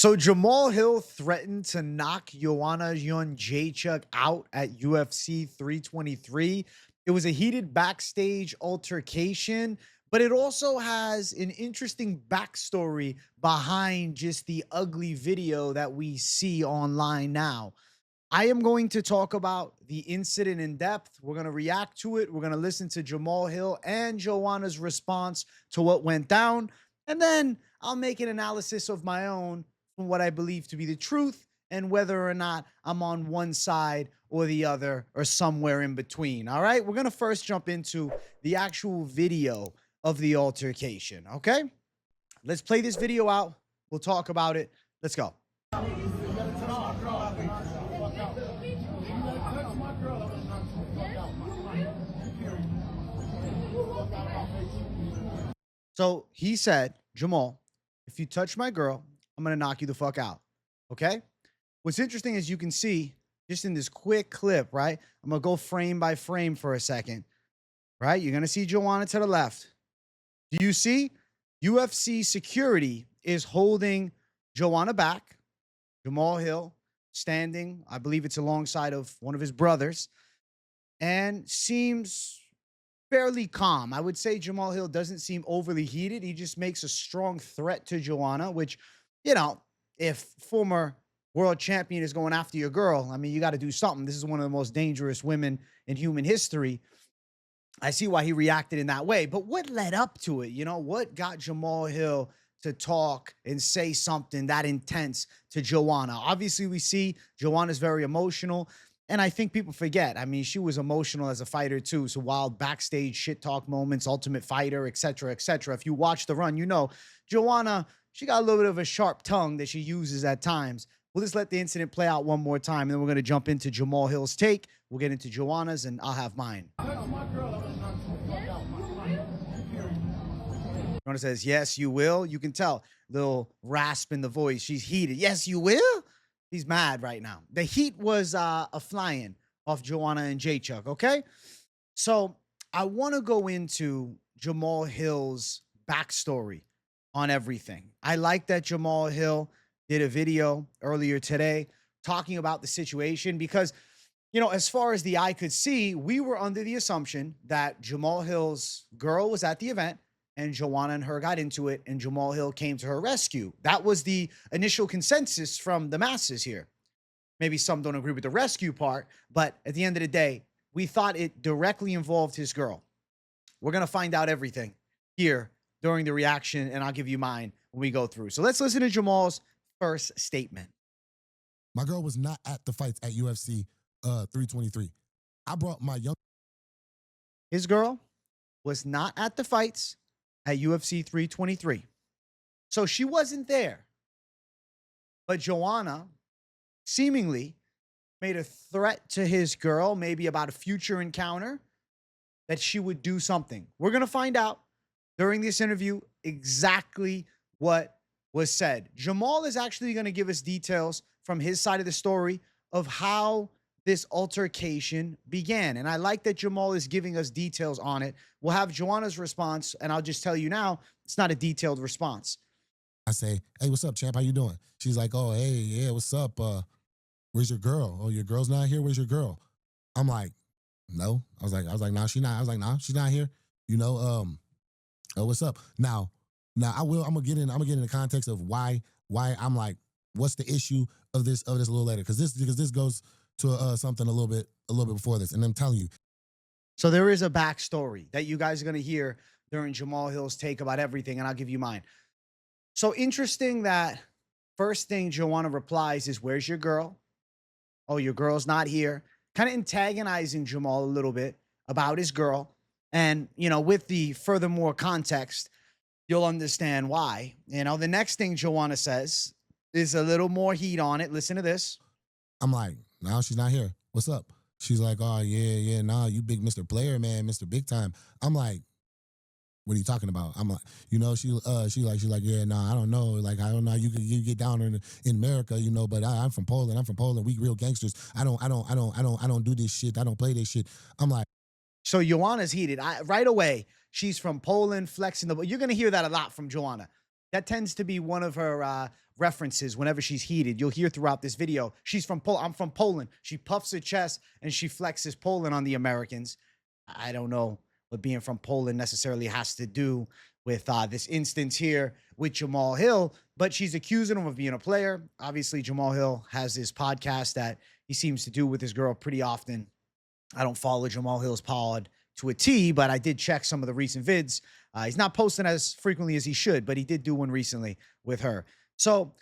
So Jamal Hill threatened to knock Joanna Jedrzejczyk out at UFC 323. It was a heated backstage altercation, but it also has an interesting backstory behind just the ugly video that we see online now. I am going to talk about the incident in depth. We're going to react to it. We're going to listen to Jamal Hill and Joanna's response to what went down. And then I'll make an analysis of my own from what I believe to be the truth and whether or not I'm on one side or the other or somewhere in between. All right. We're going to first jump into the actual video of the altercation. Okay. Let's play this video out. We'll talk about it. Let's go. So he said, Jamal, if you touch my girl, I'm going to knock you the fuck out. Okay. What's interesting is you can see just in this quick clip, right? I'm going to go frame by frame for a second, right? You're going to see Joanna to the left. Do you see? UFC security is holding Joanna back. Jamal Hill standing, I believe it's alongside of one of his brothers, and seems fairly calm. I would say Jamal Hill doesn't seem overly heated. He just makes a strong threat to Joanna, which, you know, if former world champion is going after your girl, I mean, you got to do something. This is one of the most dangerous women in human history. I see why he reacted in that way. But what led up to it? You know, what got Jamal Hill to talk and say something that intense to Joanna? Obviously, we see Joanna's very emotional. And I think people forget. I mean, she was emotional as a fighter, too. So wild backstage shit talk moments, Ultimate Fighter, et cetera, et cetera. If you watch the run, you know, Joanna, she got a little bit of a sharp tongue that she uses at times. We'll just let the incident play out one more time, and then we're going to jump into Jamal Hill's take. We'll get into Joanna's, and I'll have mine. Joanna says, yes, you will. You can tell. Little rasp in the voice. She's heated. Yes, you will. He's mad right now. The heat was a flying off Joanna and Jedrzejczyk, okay? So I want to go into Jamal Hill's backstory on everything. I like that Jamal Hill did a video earlier today talking about the situation because, you know, as far as the eye could see, we were under the assumption that Jamal Hill's girl was at the event and Joanna and her got into it, and Jamal Hill came to her rescue. That was the initial consensus from the masses here. Maybe some don't agree with the rescue part, but at the end of the day, we thought it directly involved his girl. We're going to find out everything here during the reaction, and I'll give you mine when we go through. So let's listen to Jamal's first statement. My girl was not at the fights at UFC 323. I brought my young... His girl was not at the fights at UFC 323. So she wasn't there. But Joanna seemingly made a threat to his girl, maybe about a future encounter, that she would do something. We're going to find out during this interview exactly what was said. Jamal is actually going to give us details from his side of the story of how this altercation began. And I like that Jamal is giving us details on it. We'll have Joanna's response, and I'll just tell you now, it's not a detailed response. I say, hey, what's up, champ? How you doing? She's like, oh, hey, yeah, what's up? Where's your girl? Oh, your girl's not here? Where's your girl? I'm like, no. I was like, nah, she's not. I was like, nah, she's not here. You know, oh, what's up? Now I'm gonna get in the context of why I'm like, what's the issue of this a little later? Because this goes to something a little bit before this, and I'm telling you. So there is a backstory that you guys are going to hear during Jamal Hill's take about everything, and I'll give you mine. So interesting that first thing Joanna replies is, where's your girl? Oh, your girl's not here. Kind of antagonizing Jamal a little bit about his girl. And, you know, with the furthermore context, you'll understand why. You know, the next thing Joanna says is a little more heat on it. Listen to this. I'm like, no, she's not here. What's up? She's like, oh, yeah, nah, you big Mr. Player, man, Mr. Big Time. I'm like, what are you talking about? I'm like, you know, she's like, yeah, nah, I don't know. Like, I don't know. You get down in America, you know, but I'm from Poland. We real gangsters. I don't do this shit. I don't play this shit. I'm like, so Joanna's heated. Right away, she's from Poland, flexing the... You're going to hear that a lot from Joanna. That tends to be one of her references whenever she's heated. You'll hear throughout this video, she's from Poland. I'm from Poland. She puffs her chest and she flexes Poland on the Americans. I don't know what being from Poland necessarily has to do with this instance here with Jamahal Hill, but she's accusing him of being a player. Obviously, Jamahal Hill has this podcast that he seems to do with his girl pretty often. I don't follow Jamahal Hill's pod to a T, but I did check some of the recent vids. He's not posting as frequently as he should, but he did do one recently with her. So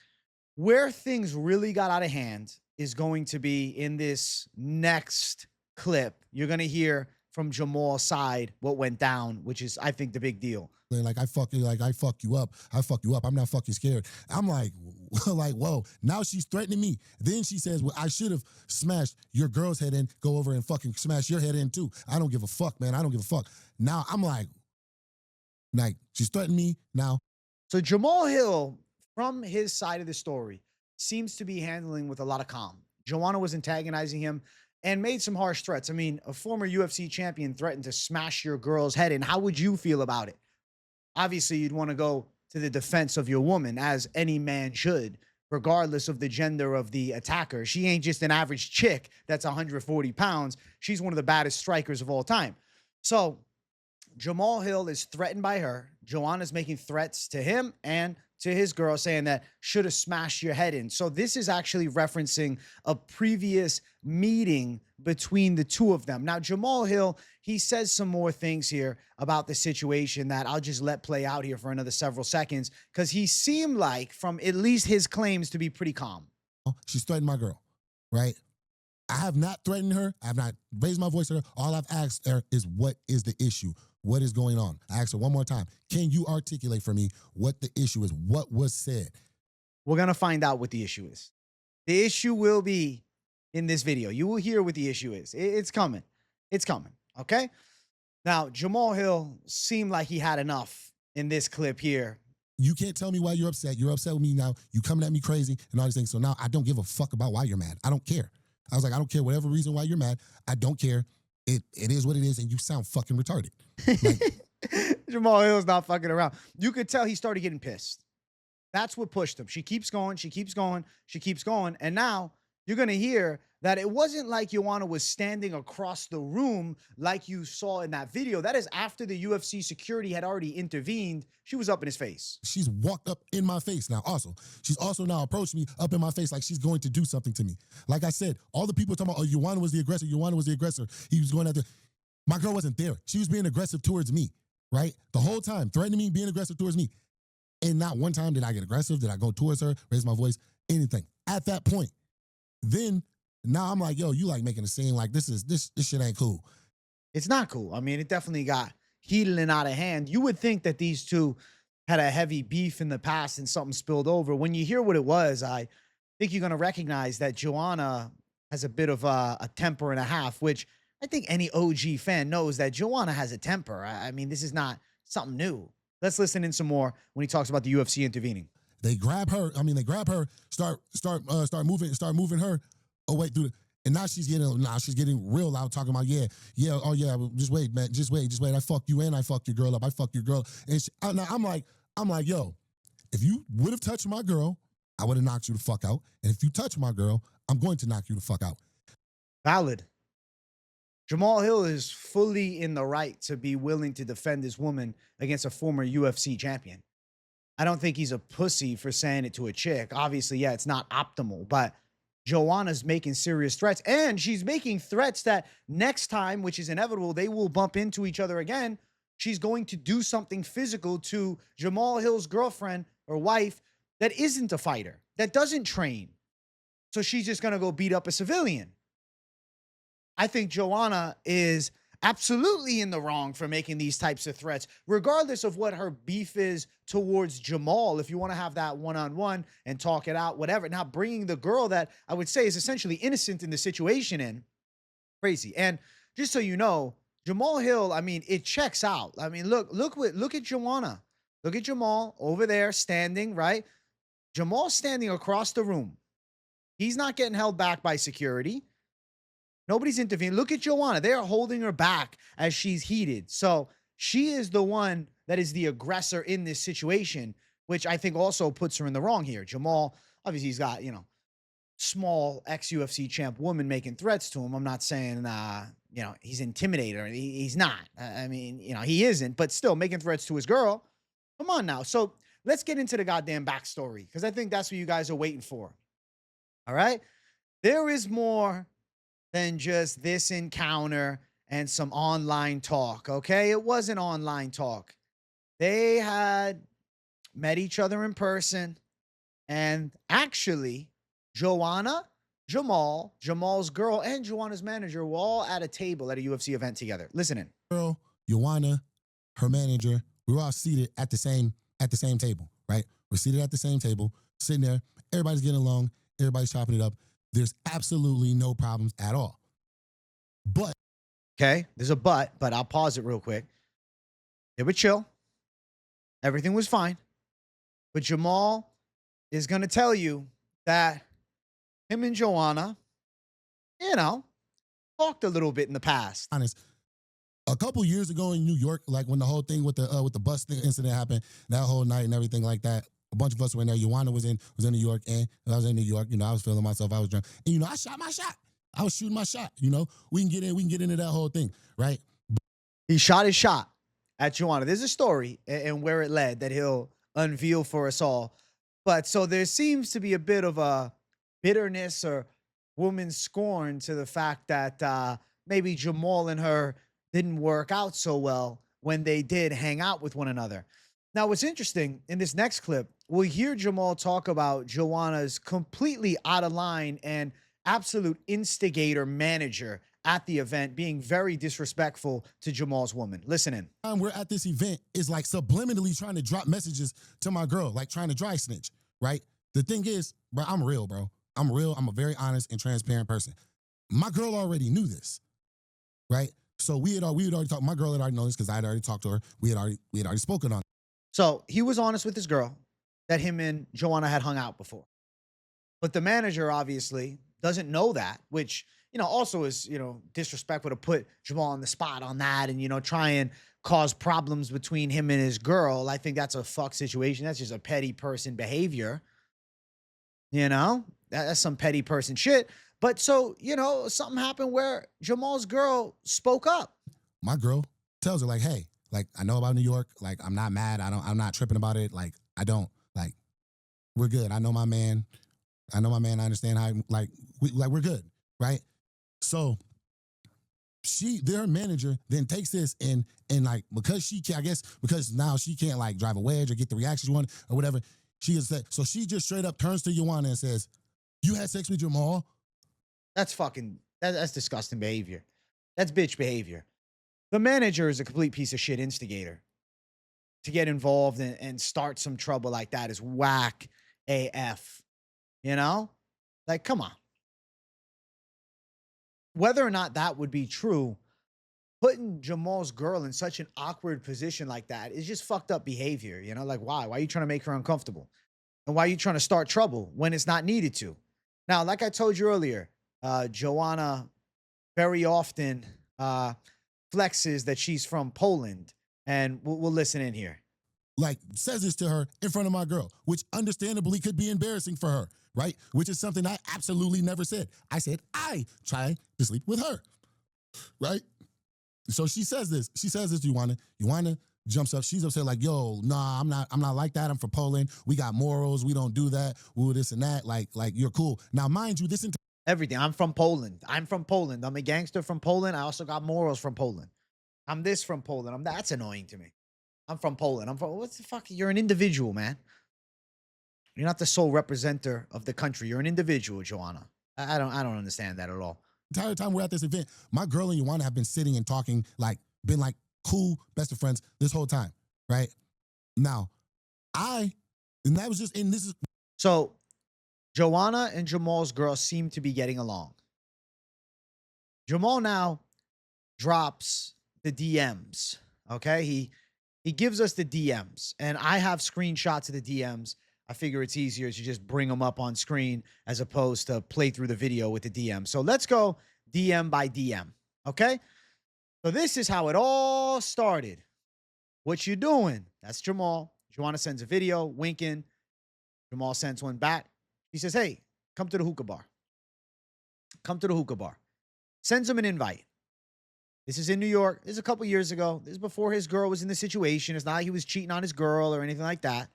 where things really got out of hand is going to be in this next clip. You're going to hear from Jamal's side what went down, which is, I think, the big deal. Like, I fuck you up. I fuck you up. I'm not fucking scared. I'm like, like, whoa. Now she's threatening me. Then she says, well, I should have smashed your girl's head in. Go over and fucking smash your head in too. I don't give a fuck, man. I don't give a fuck. Now I'm like, she's threatening me now. So Jamahal Hill, from his side of the story, seems to be handling with a lot of calm. Joanna was antagonizing him and made some harsh threats. I mean, a former UFC champion threatened to smash your girl's head in. How would you feel about it? Obviously, you'd want to go to the defense of your woman, as any man should, regardless of the gender of the attacker. She ain't just an average chick that's 140 pounds. She's one of the baddest strikers of all time. So Jamahal Hill is threatened by her. Joanna's making threats to him and to his girl, saying that should have smashed your head in. So this is actually referencing a previous meeting between the two of them. Now, Jamahal Hill, he says some more things here about the situation that I'll just let play out here for another several seconds, because he seemed like, from at least his claims, to be pretty calm. She's threatened my girl, right? I have not threatened her. I have not raised my voice at her. All I've asked her is, what is the issue? What is going on? I asked her one more time. Can you articulate for me what the issue is? What was said? We're going to find out what the issue is. The issue will be in this video. You will hear what the issue is. It's coming. It's coming. Okay? Now, Jamahal Hill seemed like he had enough in this clip here. You can't tell me why you're upset. You're upset with me now. You coming at me crazy and all these things. So now I don't give a fuck about why you're mad. I don't care. I was like, I don't care whatever reason why you're mad. I don't care. It is what it is, and you sound fucking retarded. Like, Jamahal Hill's not fucking around. You could tell he started getting pissed. That's what pushed him. She keeps going. She keeps going. She keeps going. And now you're going to hear that it wasn't like Joanna was standing across the room like you saw in that video. That is after the UFC security had already intervened. She was up in his face. She's walked up in my face now also. She's also now approached me up in my face like she's going to do something to me. Like I said, all the people talking about, oh, Joanna was the aggressor. Joanna was the aggressor. He was going after. My girl wasn't there. She was being aggressive towards me, right? The whole time, threatening me, being aggressive towards me. And not one time did I get aggressive. Did I go towards her, raise my voice, anything. At that point, then now I'm like, yo, you like making a scene like this shit ain't cool. It's not cool. I mean, it definitely got heated and out of hand. You would think that these two had a heavy beef in the past and something spilled over. When you hear what it was, I think you're going to recognize that Joanna has a bit of a temper and a half, which I think any OG fan knows that Joanna has a temper. I mean, this is not something new. Let's listen in some more when he talks about the UFC intervening. They grab her. I mean, they grab her, start moving her away through the, and now she's getting real loud, talking about, oh yeah, just wait, man, just wait. I fuck you and I fuck your girl up. I fuck your girl. And now I'm like, yo, if you would have touched my girl, I would have knocked you the fuck out. And if you touch my girl, I'm going to knock you the fuck out. Valid. Jamahal Hill is fully in the right to be willing to defend this woman against a former UFC champion. I don't think he's a pussy for saying it to a chick. Obviously, yeah, it's not optimal, but Joanna's making serious threats, and she's making threats that next time, which is inevitable, they will bump into each other again. She's going to do something physical to Jamahal Hill's girlfriend or wife that isn't a fighter, that doesn't train. So she's just going to go beat up a civilian. I think Joanna is absolutely in the wrong for making these types of threats, regardless of what her beef is towards Jamahal. If you want to have that one-on-one and talk it out, whatever. Now, bringing the girl that I would say is essentially innocent in the situation in, crazy. And just so you know, Jamahal Hill, I mean, it checks out. I mean, look at Joanna. Look at Jamahal over there standing, right? Jamal's standing across the room. He's not getting held back by security. Nobody's intervening. Look at Joanna. They are holding her back as she's heated. So she is the one that is the aggressor in this situation, which I think also puts her in the wrong here. Jamal, obviously, he's got, small ex-UFC champ woman making threats to him. I'm not saying, he's intimidated. He's not. I mean, he isn't, but still making threats to his girl. Come on now. So let's get into the goddamn backstory, because I think that's what you guys are waiting for. All right? There is more than just this encounter and some online talk, okay? It wasn't online talk. They had met each other in person, and actually, Joanna, Jamal's girl, and Joanna's manager were all at a table at a UFC event together. Listen in. Girl, Joanna, her manager, we were all seated at the same table, right? We're seated at the same table, sitting there. Everybody's getting along. Everybody's chopping it up. There's absolutely no problems at all. But okay, there's a but I'll pause it real quick. They were chill. Everything was fine. But Jamal is going to tell you that him and Joanna, talked a little bit in the past. Honest, a couple years ago in New York, like when the whole thing with the bus incident happened, that whole night and everything like that, a bunch of us were in there. Joanna was in New York, and I was in New York. I was feeling myself. I was drunk, and I shot my shot. I was shooting my shot. We can get into that whole thing, right? He shot his shot at Joanna. There's a story and where it led that he'll unveil for us all. But so there seems to be a bit of a bitterness or woman's scorn to the fact that maybe Jamal and her didn't work out so well when they did hang out with one another. Now, what's interesting in this next clip, we'll hear Jamal talk about Joanna's completely out of line and absolute instigator manager at the event being very disrespectful to Jamal's woman. Listen in. We're at this event is like subliminally trying to drop messages to my girl, like trying to dry snitch, right? The thing is, bro, I'm real, bro. I'm real. I'm a very honest and transparent person. My girl already knew this, right? So we had already talked. My girl had already known this because I had already talked to her. We had already spoken on it. So he was honest with his girl that him and Joanna had hung out before. But the manager obviously doesn't know that, which, also is, disrespectful to put Jamal on the spot on that and, try and cause problems between him and his girl. I think that's a fuck situation. That's just a petty person behavior. That's some petty person shit. But so, something happened where Jamal's girl spoke up. My girl tells her like, hey, like, I know about New York. Like, I'm not mad. I'm not tripping about it. Like, we're good. I know my man. I understand how, we're good. Right. So their manager then takes this and like, because she can't, I guess, because now she can't like drive a wedge or get the reaction she wanted or whatever. She is that. So she just straight up turns to Joanna and says, you had sex with Jamal? That's that's disgusting behavior. That's bitch behavior. The manager is a complete piece of shit instigator. To get involved and start some trouble like that is whack AF. Like, come on. Whether or not that would be true, putting Jamal's girl in such an awkward position like that is just fucked up behavior. Like, why? Why are you trying to make her uncomfortable? And why are you trying to start trouble when it's not needed to? Now, like I told you earlier, Joanna very often flexes that she's from Poland, and we'll listen in here. Like, says this to her in front of my girl, which understandably could be embarrassing for her, right? Which is something I absolutely never said. I said I try to sleep with her, right? So she says this. She says this to Joanna. Joanna jumps up. She's upset like, yo, nah, I'm not like that. I'm from Poland. We got morals. We don't do that. Ooh, this and that. Like you're cool. Now, mind you, this entire everything. I'm from Poland. I'm a gangster from Poland. I also got morals from Poland. I'm this from Poland. That's annoying to me. I'm from Poland. What the fuck? You're an individual, man. You're not the sole representative of the country. You're an individual, Joanna. I don't understand that at all. Entire time we're at this event, my girl and Joanna have been sitting and talking, been cool, best of friends this whole time, right? Now, So Joanna and Jamal's girl seem to be getting along. Jamal now drops the DMs, okay? He gives us the DMs, and I have screenshots of the DMs. I figure it's easier to just bring them up on screen as opposed to play through the video with the DM. So let's go DM by DM, okay? So this is how it all started. What you doing? That's Jamal. Joanna sends a video, winking. Jamal sends one back. He says, hey, come to the hookah bar. Come to the hookah bar. Sends him an invite. This is in New York. This is a couple years ago. This is before his girl was in the situation. It's not like he was cheating on his girl or anything like that.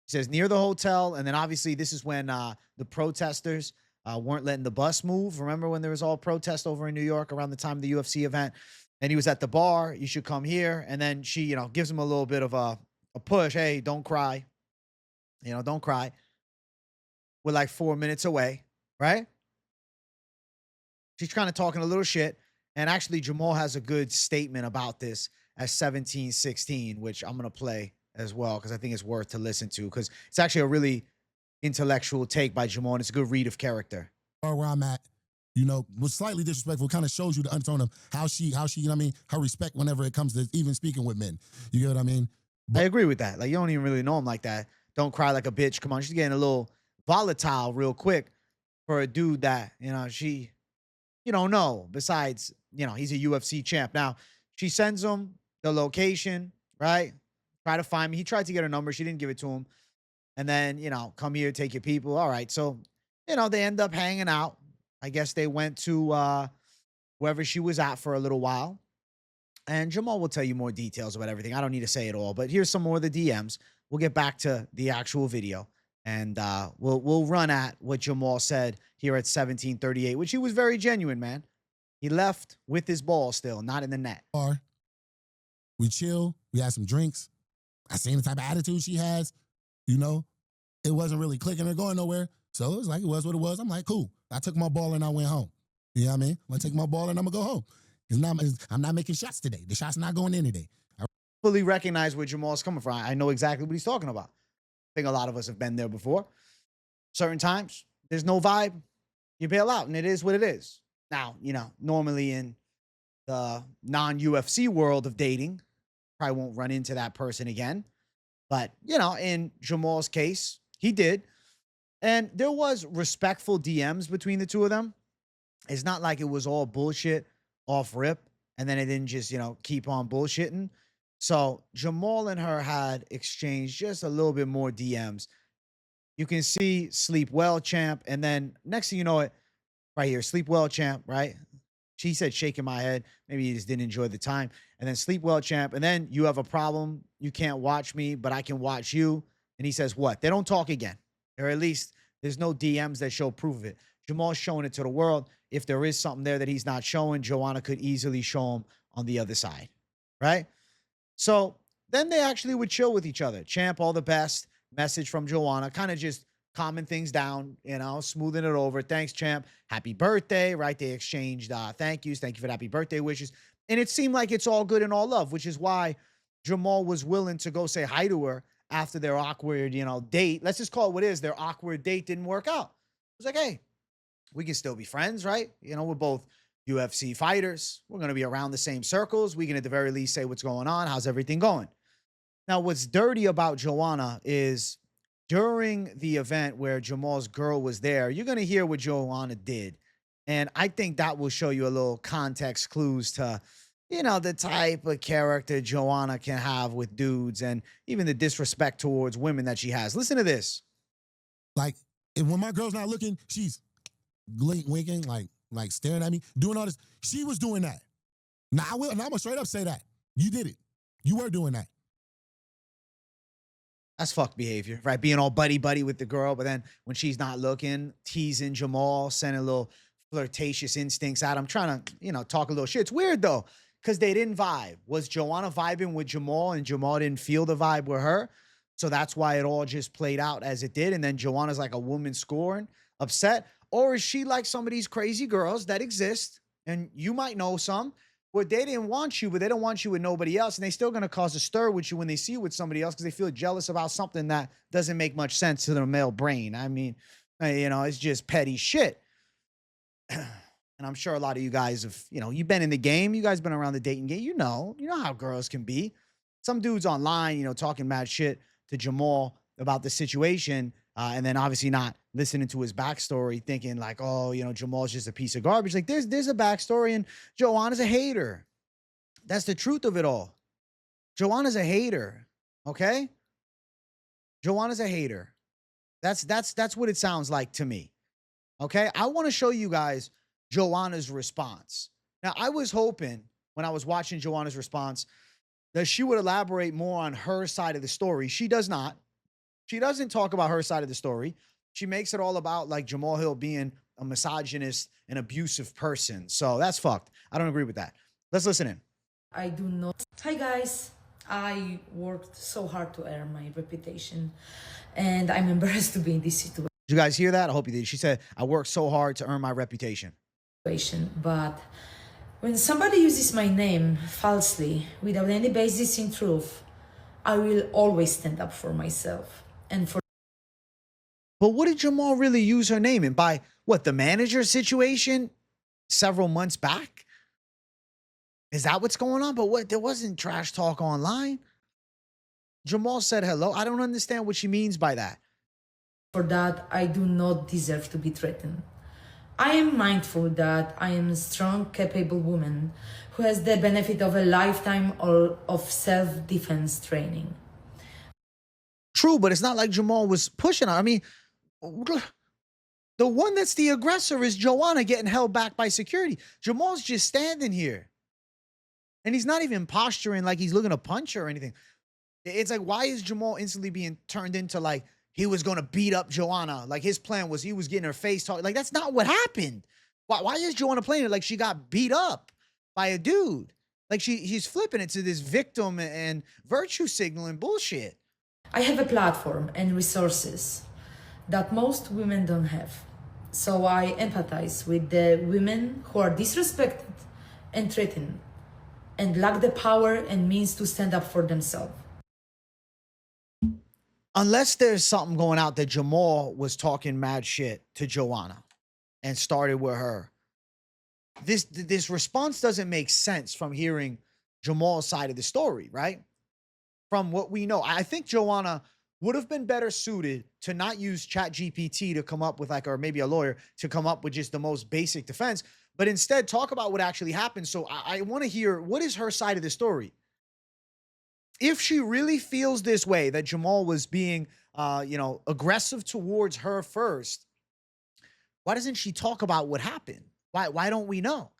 He says near the hotel. And then obviously this is when the protesters weren't letting the bus move. Remember when there was all protest over in New York around the time of the UFC event? And he was at the bar. You should come here. And then she, gives him a little bit of a push. Hey, don't cry. Don't cry. We're like 4 minutes away, right? She's kind of talking a little shit. And actually, Jamal has a good statement about this at 17:16, which I'm going to play as well because I think it's worth to listen to because it's actually a really intellectual take by Jamal, and it's a good read of character. Where I'm at, was slightly disrespectful. Kind of shows you the undertone of how she, her respect whenever it comes to even speaking with men. You get what I mean? I agree with that. Like, you don't even really know him like that. Don't cry like a bitch. Come on. She's getting a little volatile real quick for a dude that, you don't know. Besides, he's a UFC champ. Now, she sends him the location, right? Try to find me. He tried to get her number. She didn't give it to him. And then, come here, take your people. All right. So, they end up hanging out. I guess they went to wherever she was at for a little while. And Jamal will tell you more details about everything. I don't need to say it all, but here's some more of the DMs. We'll get back to the actual video. And we'll run at what Jamal said here at 17:38, which he was very genuine, man. He left with his ball still, not in the net. We chill. We had some drinks. I seen the type of attitude she has. It wasn't really clicking or going nowhere. So it was like, it was what it was. I'm like, cool. I took my ball and I went home. You know what I mean? I'm going to take my ball and I'm going to go home. I'm not making shots today. The shot's not going in today. I fully recognize where Jamal's coming from. I know exactly what he's talking about. I think a lot of us have been there before. Certain times, there's no vibe. You bail out, and it is what it is. Now, normally in the non-UFC world of dating, probably won't run into that person again. But, in Jamal's case, he did. And there was respectful DMs between the two of them. It's not like it was all bullshit off rip, and then it didn't just, keep on bullshitting. So Jamal and her had exchanged just a little bit more DMs. You can see sleep well, champ. And then next thing you know it, right here, sleep well, champ, right? She said shaking my head. Maybe you just didn't enjoy the time. And then sleep well, champ. And then you have a problem. You can't watch me, but I can watch you. And he says what? They don't talk again. Or at least there's no DMs that show proof of it. Jamal's showing it to the world. If there is something there that he's not showing, Joanna could easily show him on the other side, right? So then they actually would chill with each other. Champ, all the best. Message from Joanna, kind of just calming things down, smoothing it over. Thanks, champ. Happy birthday, right? They exchanged thank yous. Thank you for the happy birthday wishes. And it seemed like it's all good and all love, which is why Jamal was willing to go say hi to her after their awkward, date. Let's just call it what it is. Their awkward date didn't work out. It was like, hey, we can still be friends, right? We're both UFC fighters. We're going to be around the same circles. We can at the very least say what's going on. How's everything going? Now, what's dirty about Joanna is during the event where Jamal's girl was there, you're going to hear what Joanna did. And I think that will show you a little context clues to, the type of character Joanna can have with dudes and even the disrespect towards women that she has. Listen to this. Like, when my girl's not looking, she's winking, like staring at me, doing all this. She was doing that. Now, I'm going to straight up say that. You did it. You were doing that. That's fuck behavior, right? Being all buddy-buddy with the girl, but then when she's not looking, teasing Jamal, sending little flirtatious instincts out. I'm trying to, talk a little shit. It's weird, though, because they didn't vibe. Was Joanna vibing with Jamal, and Jamal didn't feel the vibe with her? So that's why it all just played out as it did, and then Joanna's like a woman scorned, upset? Or is she like some of these crazy girls that exist, and you might know some, where they didn't want you, but they don't want you with nobody else, and they still going to cause a stir with you when they see you with somebody else because they feel jealous about something that doesn't make much sense to their male brain. I mean, it's just petty shit. And I'm sure a lot of you guys have, you've been in the game. You guys been around the dating game. You know how girls can be. Some dudes online, talking mad shit to Jamal about the situation, and then obviously not listening to his backstory, thinking like, oh, Jamal's just a piece of garbage. Like there's a backstory, and Joanna's a hater. That's the truth of it all. Joanna's a hater, okay? Joanna's a hater. That's what it sounds like to me. Okay. I want to show you guys Joanna's response. Now, I was hoping when I was watching Joanna's response that she would elaborate more on her side of the story. She does not. She doesn't talk about her side of the story. She makes it all about like Jamahal Hill being a misogynist and abusive person. So that's fucked. I don't agree with that. Let's listen in. I do not. Hi guys. I worked so hard to earn my reputation and I'm embarrassed to be in this situation. Did you guys hear that? I hope you did. She said, I worked so hard to earn my reputation. But when somebody uses my name falsely without any basis in truth, I will always stand up for myself and for. But what did Jamahal really use her name in? By what, the manager situation several months back? Is that what's going on? But what, there wasn't trash talk online. Jamahal said hello. I don't understand what she means by that. For that, I do not deserve to be threatened. I am mindful that I am a strong, capable woman who has the benefit of a lifetime of self-defense training. True, but it's not like Jamahal was pushing her. I mean, the one that's the aggressor is Joanna getting held back by security. Jamal's just standing here. And he's not even posturing like he's looking to punch her or anything. It's like, why is Jamahal instantly being turned into like he was going to beat up Joanna? Like his plan was he was getting her face talk. Like that's not what happened. Why is Joanna playing it like she got beat up by a dude? Like he's flipping it to this victim and virtue signaling bullshit. I have a platform and resources that most women don't have. So I empathize with the women who are disrespected and threatened and lack the power and means to stand up for themselves. Unless there's something going out that Jamahal was talking mad shit to Joanna and started with her. This response doesn't make sense from hearing Jamal's side of the story, right? From what we know. I think Joanna would have been better suited to not use ChatGPT to come up with like, or maybe a lawyer to come up with just the most basic defense, but instead talk about what actually happened. So I want to hear, what is her side of the story? If she really feels this way, that Jamahal was being, aggressive towards her first, why doesn't she talk about what happened? Why don't we know?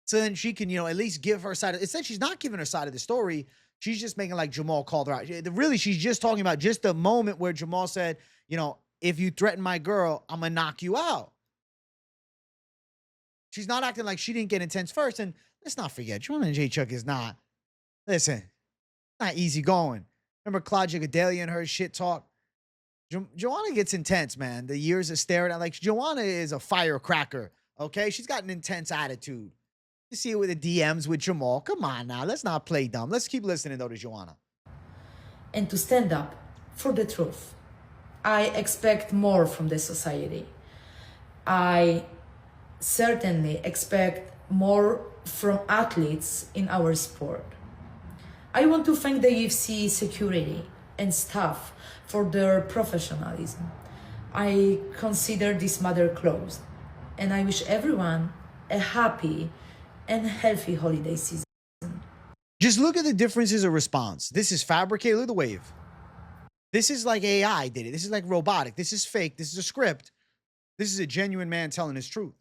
So then she can, at least give her side. Instead, she's not giving her side of the story. She's just making like Jamahal called her out. Really, she's just talking about just the moment where Jamahal said, if you threaten my girl, I'm going to knock you out. She's not acting like she didn't get intense first. And let's not forget, Joanna Jedrzejczyk is not, listen, not easy going. Remember Claudia Gadelia and her shit talk? Joanna gets intense, man. The years of staring at, like, Joanna is a firecracker, okay? She's got an intense attitude. You see it with the DMs with Jamahal. Come on now, let's not play dumb. Let's keep listening, though, to Joanna. And to stand up for the truth. I expect more from the society. I certainly expect more from athletes in our sport. I want to thank the UFC security and staff for their professionalism. I consider this matter closed, and I wish everyone a happy and healthy holiday season. Just look at the differences of response. This is fabricated. Look at the wave. This is like AI did it. This is like robotic. This is fake. This is a script. This is a genuine man telling his truth.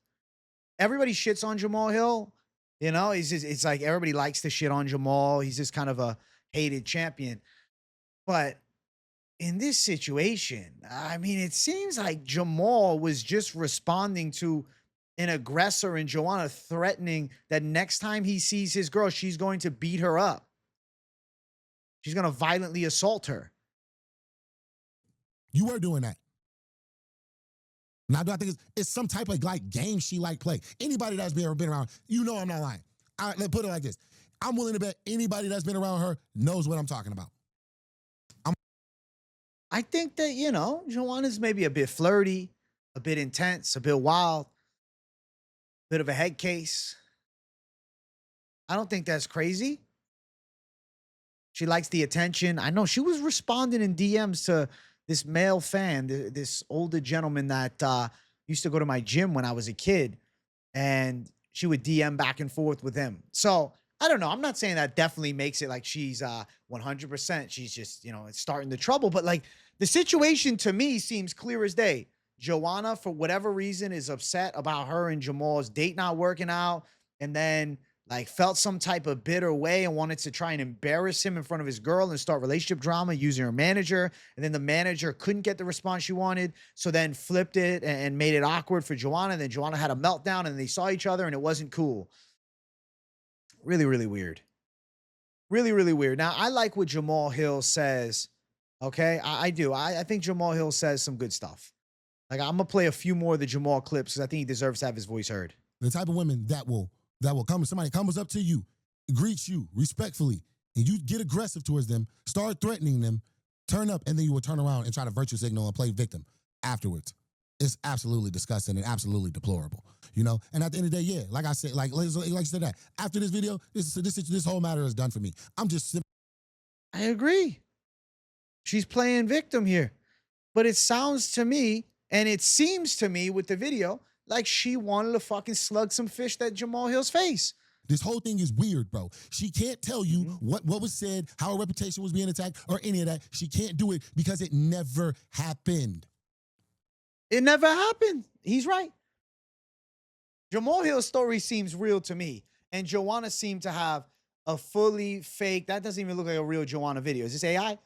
Everybody shits on Jamahal Hill. It's like everybody likes to shit on Jamahal. He's just kind of a hated champion. But in this situation, I mean, it seems like Jamahal was just responding to an aggressor and Joanna threatening that next time he sees his girl, she's going to beat her up. She's going to violently assault her. You were doing that. Now, do I think it's some type of like game she like play? Anybody that's ever been around, I'm not lying. Let's put it like this. I'm willing to bet anybody that's been around her knows what I'm talking about. I think that, Joanna's maybe a bit flirty, a bit intense, a bit wild, bit of a head case. I don't think that's crazy. She likes the attention. I know she was responding in DMs to this male fan, this older gentleman that used to go to my gym when I was a kid, and she would DM back and forth with him. So I don't know. I'm not saying that definitely makes it like she's 100%. She's just, starting the trouble. But like the situation to me seems clear as day. Joanna, for whatever reason, is upset about her and Jamal's date not working out. And then like felt some type of bitter way and wanted to try and embarrass him in front of his girl and start relationship drama using her manager. And then the manager couldn't get the response she wanted. So then flipped it and made it awkward for Joanna. And then Joanna had a meltdown and they saw each other and it wasn't cool. Really, really weird. Really, really weird. Now, I like what Jamal Hill says. Okay, I do. I think Jamal Hill says some good stuff. Like, I'm gonna play a few more of the Jamal clips because I think he deserves to have his voice heard. The type of women that will come, somebody comes up to you, greets you respectfully, and you get aggressive towards them, start threatening them, turn up, and then you will turn around and try to virtue signal and play victim afterwards. It's absolutely disgusting and absolutely deplorable, And at the end of the day, yeah, like I said, like you said that after this video, this whole matter is done for me. I'm just. I agree. She's playing victim here, but it sounds to me and it seems to me with the video like she wanted to fucking slug some fish that Jamal Hill's face. This whole thing is weird, bro. She can't tell you what was said, how her reputation was being attacked, or any of that. She can't do it because it never happened. It never happened. He's right. Jamal Hill's story seems real to me. And Joanna seemed to have a fully fake, that doesn't even look like a real Joanna video. Is this AI?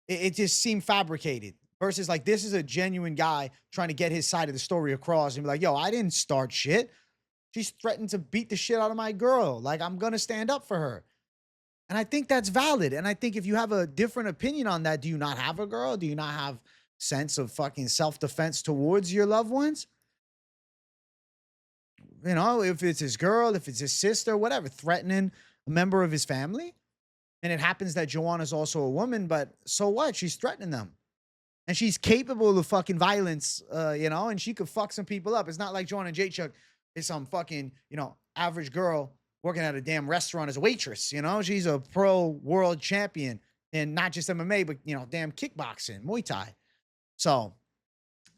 It just seemed fabricated. Versus like, this is a genuine guy trying to get his side of the story across and be like, yo, I didn't start shit. She's threatened to beat the shit out of my girl. Like, I'm going to stand up for her. And I think that's valid. And I think if you have a different opinion on that, do you not have a girl? Do you not have sense of fucking self-defense towards your loved ones? If it's his girl, if it's his sister, whatever, threatening a member of his family. And it happens that Joanna's also a woman, but so what? She's threatening them. And she's capable of fucking violence, and she could fuck some people up. It's not like Joanna Jedrzejczyk is some fucking, average girl working at a damn restaurant as a waitress, She's a pro world champion and not just MMA, but, damn kickboxing, Muay Thai. So,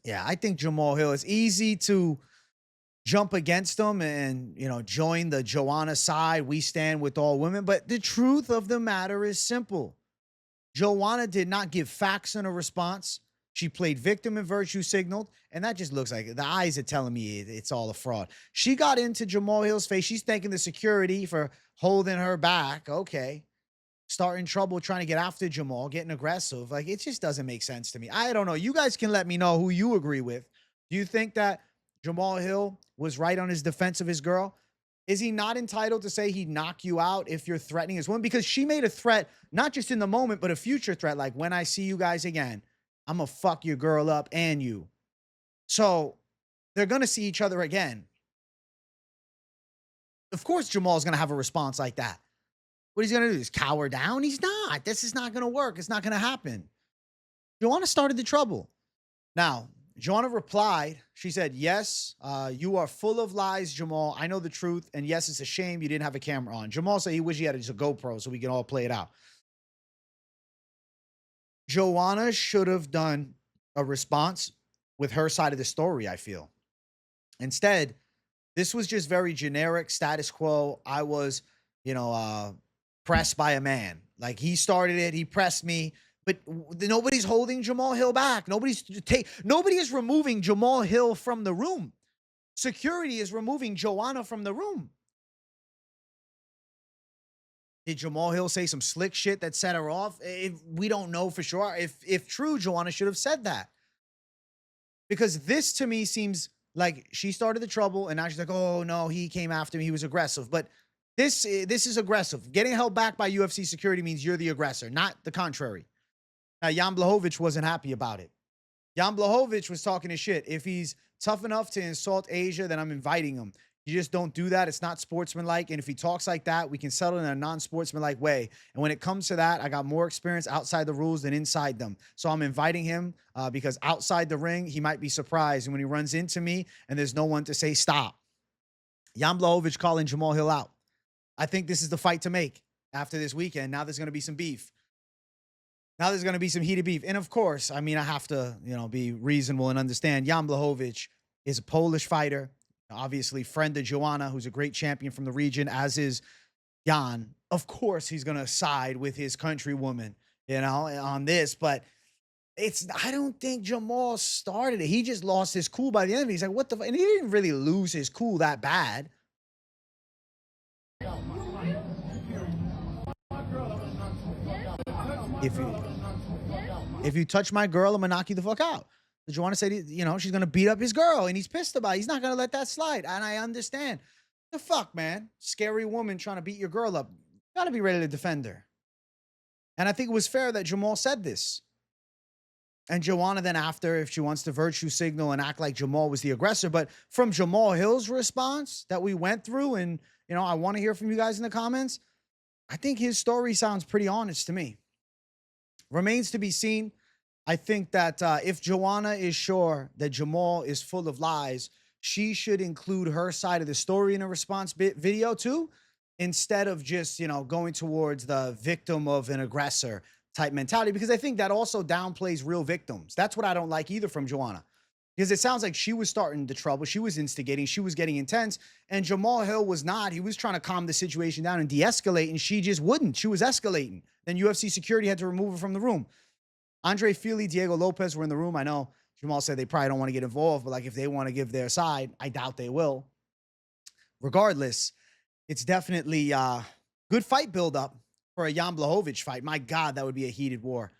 yeah, I think Jamal Hill is easy to jump against him and, join the Joanna side. We stand with all women. But the truth of the matter is simple. Joanna did not give facts in a response. She played victim and virtue signaled. And that just looks like the eyes are telling me it's all a fraud. She got into Jamal Hill's face. She's thanking the security for holding her back. Okay. Starting trouble, trying to get after Jamal, getting aggressive. Like, it just doesn't make sense to me. I don't know. You guys can let me know who you agree with. Do you think that Jamal Hill was right on his defense of his girl? Is he not entitled to say he'd knock you out if you're threatening his woman? Because she made a threat, not just in the moment, but a future threat. Like, when I see you guys again, I'm going to fuck your girl up and you. So they're going to see each other again. Of course, Jamal's going to have a response like that. What he's going to do is cower down? He's not. This is not going to work. It's not going to happen. Joanna started the trouble. Now, Joanna replied. She said, yes, you are full of lies, Jamal. I know the truth. And yes, it's a shame you didn't have a camera on. Jamal said he wished he had just a GoPro so we can all play it out. Joanna should have done a response with her side of the story, I feel. Instead, this was just very generic status quo. I was, pressed by a man. Like, he started it. He pressed me. But nobody's holding Jamal Hill back. Nobody is removing Jamal Hill from the room. Security is removing Joanna from the room. Did Jamal Hill say some slick shit that set her off? We don't know for sure. If true, Joanna should have said that. Because this to me seems like she started the trouble and now she's like, oh no, he came after me. He was aggressive. But this is aggressive. Getting held back by UFC security means you're the aggressor, not the contrary. Now, Jan Blachowicz wasn't happy about it. Jan Blachowicz was talking his shit. If he's tough enough to insult Asia, then I'm inviting him. You just don't do that. It's not sportsmanlike. And if he talks like that, we can settle in a non-sportsmanlike way. And when it comes to that, I got more experience outside the rules than inside them. So I'm inviting him because outside the ring, he might be surprised. And when he runs into me and there's no one to say stop. Jan Blachowicz calling Jamal Hill out. I think this is the fight to make after this weekend. Now there's going to be some beef. Now there's going to be some heated beef. And of course, I mean, I have to, be reasonable and understand Jan Blachowicz is a Polish fighter, obviously friend of Joanna, who's a great champion from the region, as is Jan, of course he's gonna side with his countrywoman, you know, on this, but I don't think Jamal started it. He just lost his cool by the end of it. He's like, what the and he didn't really lose his cool that bad. If you touch my girl, I'm gonna knock you the fuck out. So Joanna said, you know, she's gonna beat up his girl, and he's pissed about it. He's not gonna let that slide. And I understand. The fuck, man? Scary woman trying to beat your girl up. You gotta be ready to defend her. And I think it was fair that Jamal said this. And Joanna then after, if she wants to virtue signal and act like Jamal was the aggressor. But from Jamal Hill's response that we went through, and, you know, I want to hear from you guys in the comments, I think his story sounds pretty honest to me. Remains to be seen. I think that if Joanna is sure that Jamal is full of lies, she should include her side of the story in a response video too, instead of just, you know, going towards the victim of an aggressor type mentality, because I think that also downplays real victims. That's what I don't like either from Joanna, because it sounds like she was starting the trouble. She was instigating. She was getting intense, and Jamal Hill was not. He was trying to calm the situation down and de-escalate, and she just wouldn't. She was escalating. Then UFC security had to remove her from the room. Andre Fili, Diego Lopez were in the room. I know Jamal said they probably don't want to get involved, but like if they want to give their side, I doubt they will. Regardless, it's definitely good fight buildup for a Jan Blachowicz fight. My God, that would be a heated war.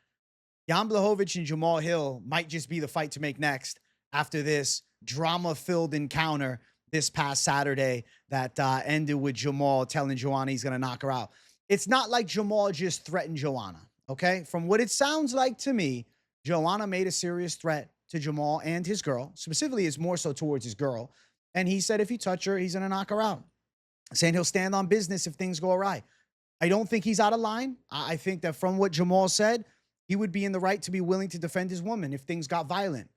Jan Blachowicz and Jamal Hill might just be the fight to make next after this drama-filled encounter this past Saturday that ended with Jamal telling Joanna he's going to knock her out. It's not like Jamal just threatened Joanna, okay? From what it sounds like to me, Joanna made a serious threat to Jamal and his girl. Specifically, it's more so towards his girl. And he said if he touch her, he's going to knock her out. Saying he'll stand on business if things go awry. I don't think he's out of line. I think that from what Jamal said, he would be in the right to be willing to defend his woman if things got violent.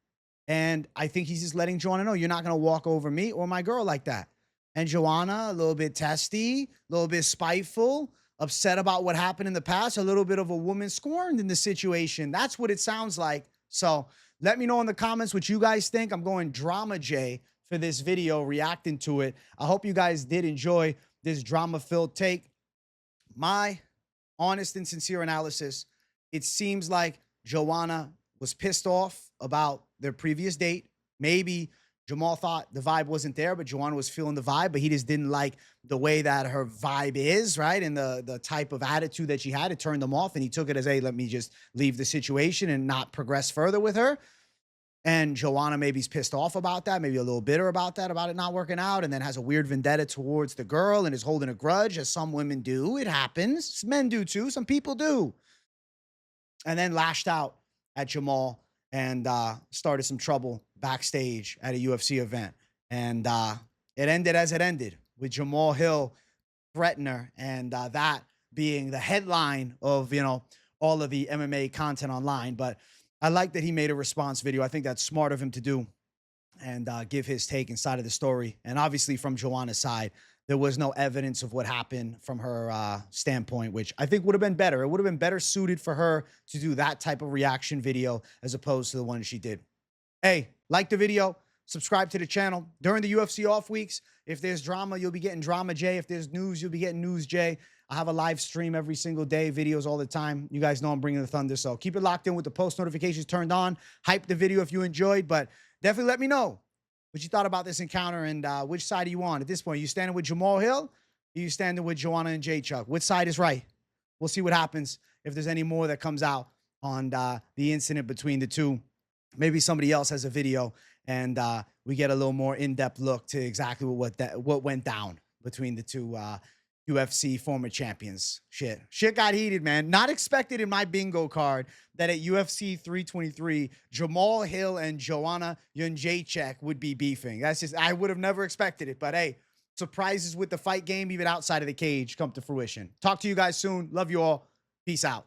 And I think he's just letting Joanna know, you're not going to walk over me or my girl like that. And Joanna, a little bit testy, a little bit spiteful, upset about what happened in the past, a little bit of a woman scorned in the situation. That's what it sounds like. So let me know in the comments what you guys think. I'm going Drama J for this video, reacting to it. I hope you guys did enjoy this drama-filled take. My honest and sincere analysis, it seems like Joanna was pissed off about their previous date. Maybe Jamal thought the vibe wasn't there, but Joanna was feeling the vibe, but he just didn't like the way that her vibe is, right? And the type of attitude that she had, it turned him off, and he took it as, hey, let me just leave the situation and not progress further with her. And Joanna maybe's pissed off about that, maybe a little bitter about that, about it not working out, and then has a weird vendetta towards the girl and is holding a grudge, as some women do. It happens. Men do too. Some people do. And then lashed out at Jamal and started some trouble backstage at a UFC event. And it ended as it ended, with Jamal Hill threatening her, and that being the headline of, you know, all of the MMA content online. But I like that he made a response video. I think that's smart of him to do, and give his take inside of the story. And obviously from Joanna's side, there was no evidence of what happened from her standpoint, which I think would have been better. It would have been better suited for her to do that type of reaction video as opposed to the one she did. Hey, like the video, subscribe to the channel. During the UFC off weeks, if there's drama, you'll be getting Drama J. If there's news, you'll be getting News J. I have a live stream every single day, videos all the time. You guys know I'm bringing the thunder, so keep it locked in with the post notifications turned on. Hype the video if you enjoyed, but definitely let me know what you thought about this encounter and which side are you on at this point. Are you standing with Jamal Hill? Or are you standing with Joanna and Jedrzejczyk? Which side is right? We'll see what happens if there's any more that comes out on the incident between the two. Maybe somebody else has a video and we get a little more in-depth look to exactly what went down between the two UFC former champions. Shit got heated, man. Not expected in my bingo card that at UFC 323, Jamal Hill and Joanna Jedrzejczyk would be beefing. That's just, I would have never expected it. But hey, surprises with the fight game, even outside of the cage, come to fruition. Talk to you guys soon. Love you all. Peace out.